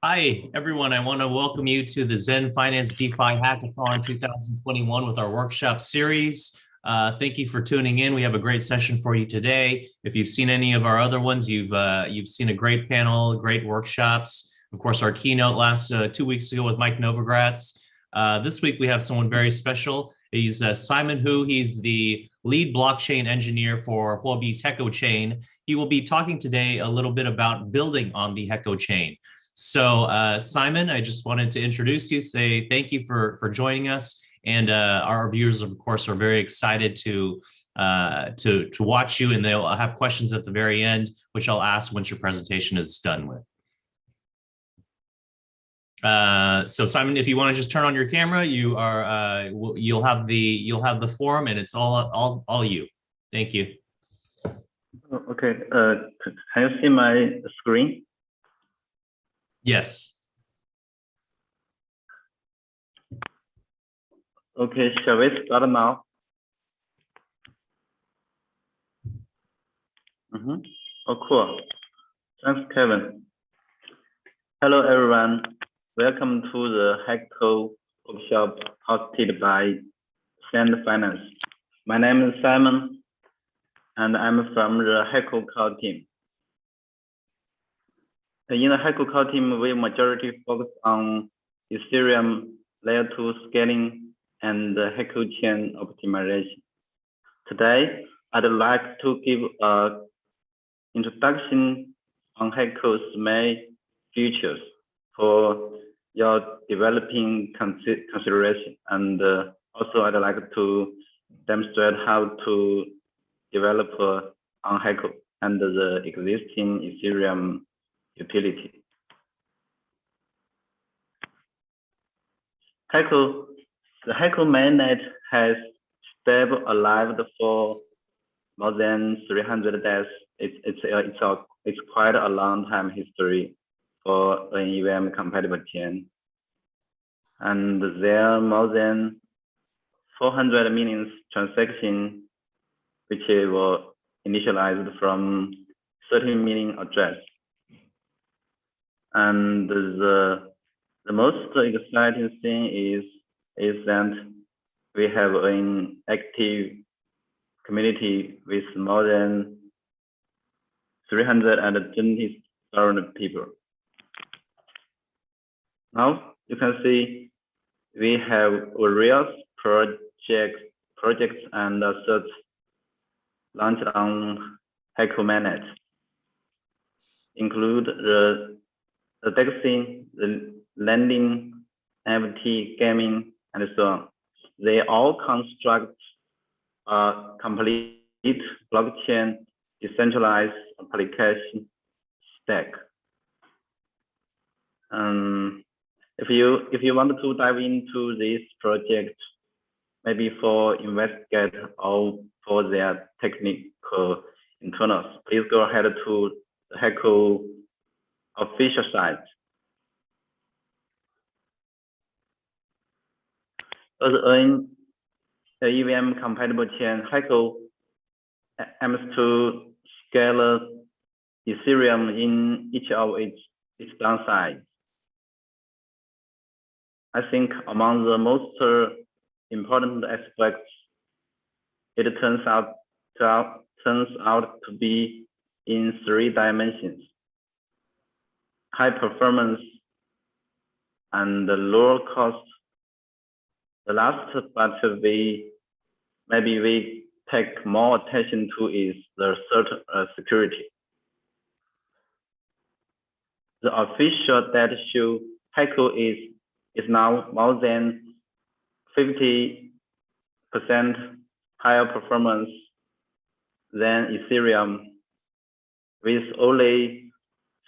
Hi, everyone. I want to welcome you to the Xend Finance DeFi Hackathon 2021 with our workshop series. Thank you for tuning in. We have a great session for you today. If you've seen any of our other ones, you've seen a great panel, great workshops. Of course, our keynote last 2 weeks ago with Mike Novogratz. This week, we have someone very special. He's Simon Hu. He's the lead blockchain engineer for Huobi's Heco Chain. He will be talking today a little bit about building on the Heco Chain. So Simon, I just wanted to introduce you, say thank you for joining us. And our viewers, of course, are very excited to watch you, and they'll have questions at the very end, which I'll ask once your presentation is done with. So Simon, if you want to just turn on your camera, you'll have the forum, and it's all you. Thank you. Okay. Can you see my screen? Yes. Okay, shall we start now? Oh, cool. Thanks, Kevin. Hello, everyone. Welcome to the Heco workshop hosted by Xend Finance. My name is Simon, and I'm from the Heco Cloud team. In the Heco Cloud team, we majority focus on Ethereum layer 2 scaling and the Heco Chain optimization. Today, I'd like to give an introduction on Heco's main features for your developing consideration, and also I'd like to demonstrate how to develop on Heco and the existing Ethereum utility. The Heco mainnet has stayed alive for more than 300 days. It's quite a long time history for an EVM compatible chain, and there are more than 400 million transactions which were initialized from 30 million addresses. And the most exciting thing is that we have an active community with more than 320,000 people. Now you can see we have various projects and assets launched on Heco mainnet, include the DEXing, the lending, NFT, gaming, and so on. They all construct a complete blockchain decentralized application stack. If you want to dive into this project, maybe for investigate or for their technical internals, please go ahead to the Heco official site. As an EVM compatible chain, Heco aims to scale Ethereum in each of its downsides. I think among the most important aspects, it turns out to be in 3 dimensions: high performance and lower cost. The last, but maybe we take more attention to is the security. The official data show Heco is now more than 50% higher performance than Ethereum, with only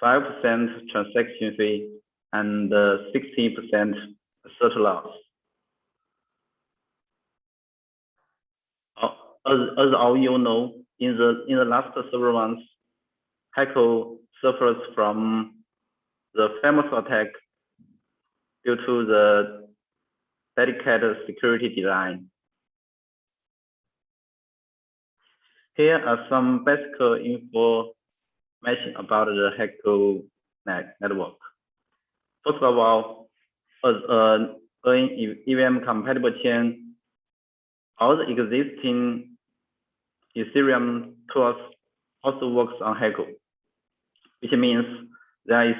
5% transaction fee and 60% asset loss. As all you know, in the last several months, Heco suffers from the famous attack due to the dedicated security design. Here are some basic information about the Heco network. First of all, as an EVM compatible chain, all the existing Ethereum tools also works on Heco, which means there is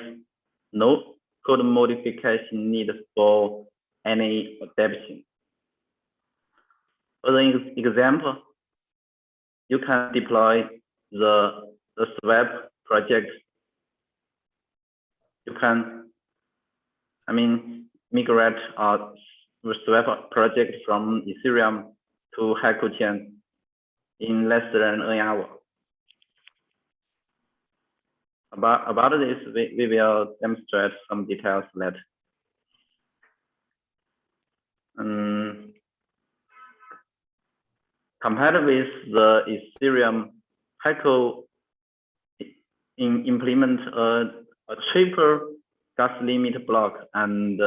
no code modification needed for any adaptation. As an example, you can deploy the swap project. You can, migrate the swap project from Ethereum to Heco Chain in less than an hour. About this, we will demonstrate some details later. Compared with the Ethereum, Heco implement a cheaper gas limit block and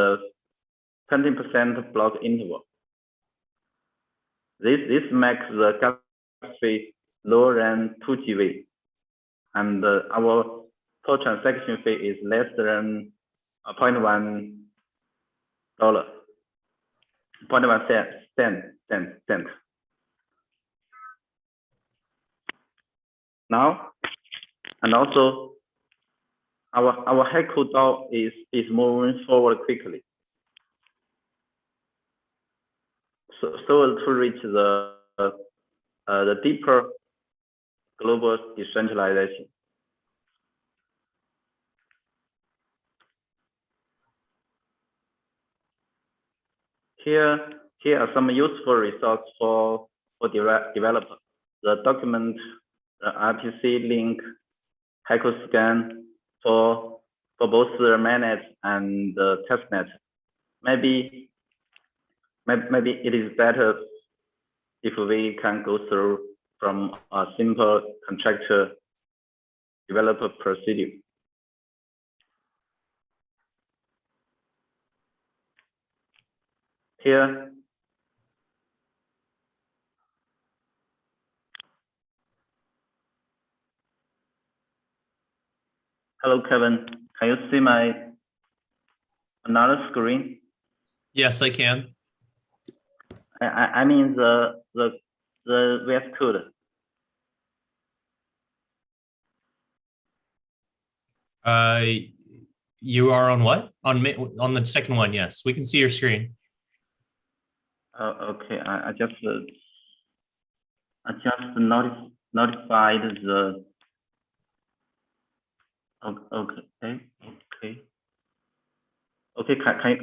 20% block interval. This makes the gas fee lower than 2 GV, and our per transaction fee is less than $0.1 cent. Now, and also our Heco DAO is moving forward quickly. So to reach the deeper global decentralization. Here are some useful results for developers. The document, the RPC link, Heco scan for both the mainnet and the testnet. Maybe it is better if we can go through from a simple contractor developer procedure. Here, hello, Kevin. Can you see my another screen? Yes, I can. I mean the VS Code. You are on what? On the second one, yes. We can see your screen. Okay, I just notified the. Okay. Can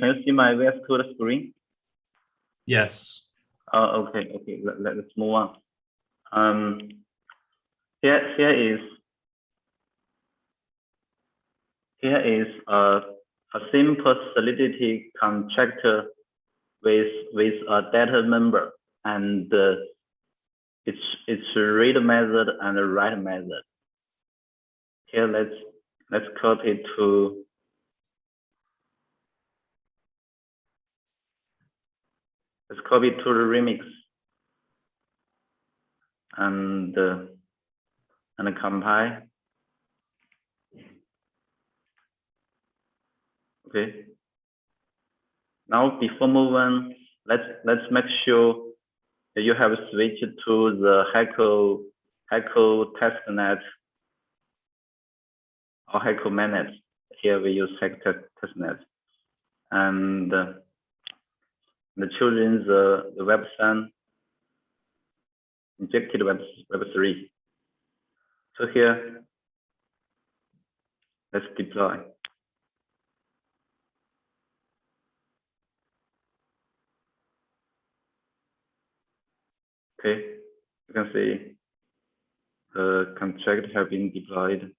you see my VS Code screen? Yes. Okay. Let's move on. Here is a simple Solidity contractor with a data member and its read method and a write method. Here let's copy to the remix and compile. Okay. Now before moving, let's make sure that you have switched to the Heco testnet or Heco mainnet. Here we use Heco testnet, and choosing the Web3 injected Web3. So here, let's deploy. Okay, you can see the contract have been deployed,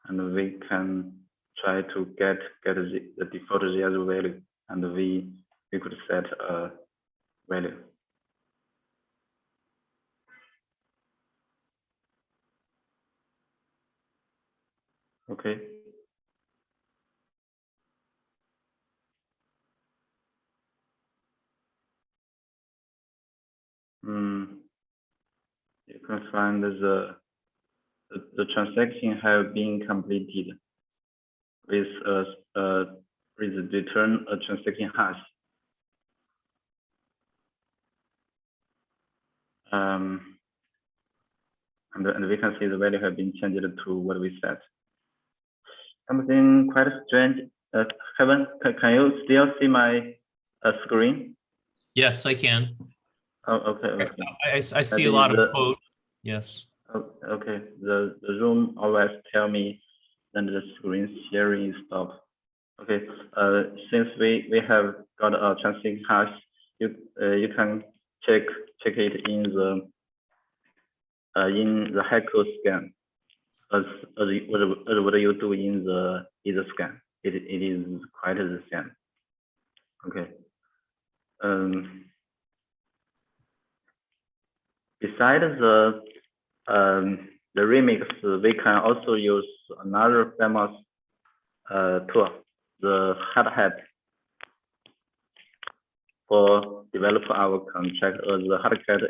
and we can try to get the default zero value, and we could set a value. Okay. You can find the transaction have been completed with return a transaction hash. And we can see the value have been changed to what we set. Something quite strange. Kevin, can you still see my screen? Yes, I can. Oh, okay. I see a lot of code. Yes. Oh, okay. The Zoom always tell me that the screen sharing is stopped. Okay. Since we have got a transaction hash, you can check it in the Heco scan as what you do in the scan. It is quite the same. Okay. Besides the remix, we can also use another famous tool, the Hardhat, for develop our contract. The Hardhat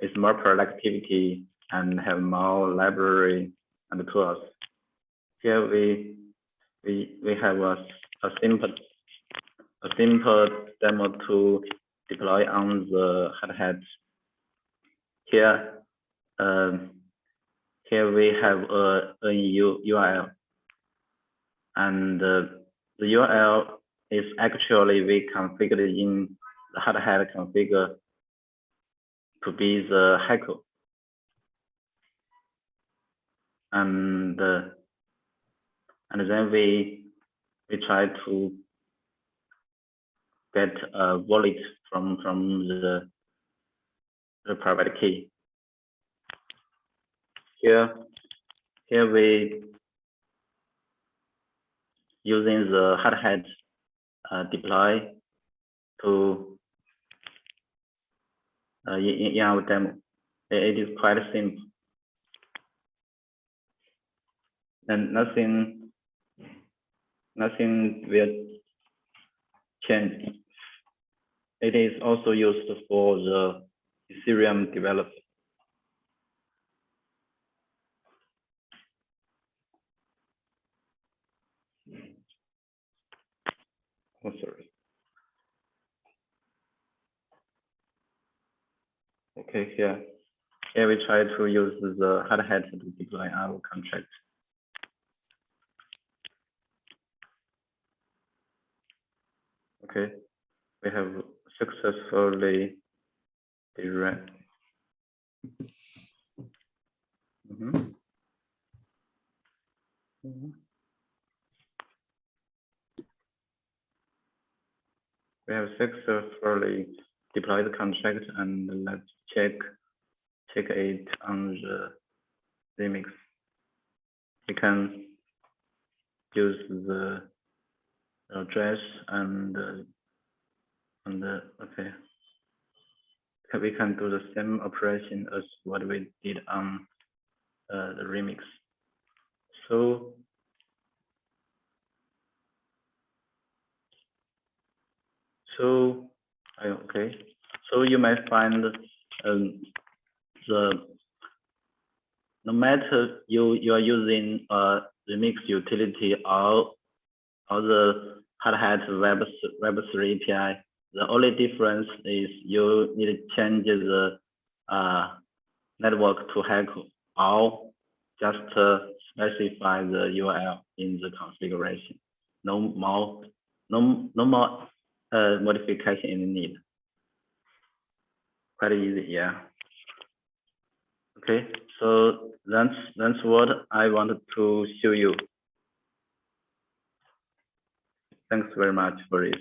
is more productivity and have more library and tools. Here we have a simple demo to deploy on the Hardhat. Here we have a URL, and the URL is actually we configured in the Hardhat configure to be the Heco, and then we try to get a wallet from the private key. Here we using the Hardhat deploy to in our demo. It is quite simple, and nothing will change. It is also used for the Ethereum development. Oh, sorry. Okay, here we try to use the Hardhat to deploy our contract. Okay, we have successfully direct. We have successfully deployed the contract, and let's check it on the remix. We can use the address and okay. We can do the same operation as what we did on the remix. So okay. So you might find no matter you are using remix utility or the Hardhat Web3 API, the only difference is you need to change the network to Heco, or just specify the URL in the configuration. No more modification is needed. Quite easy, yeah. Okay, so that's what I wanted to show you. Thanks very much for this.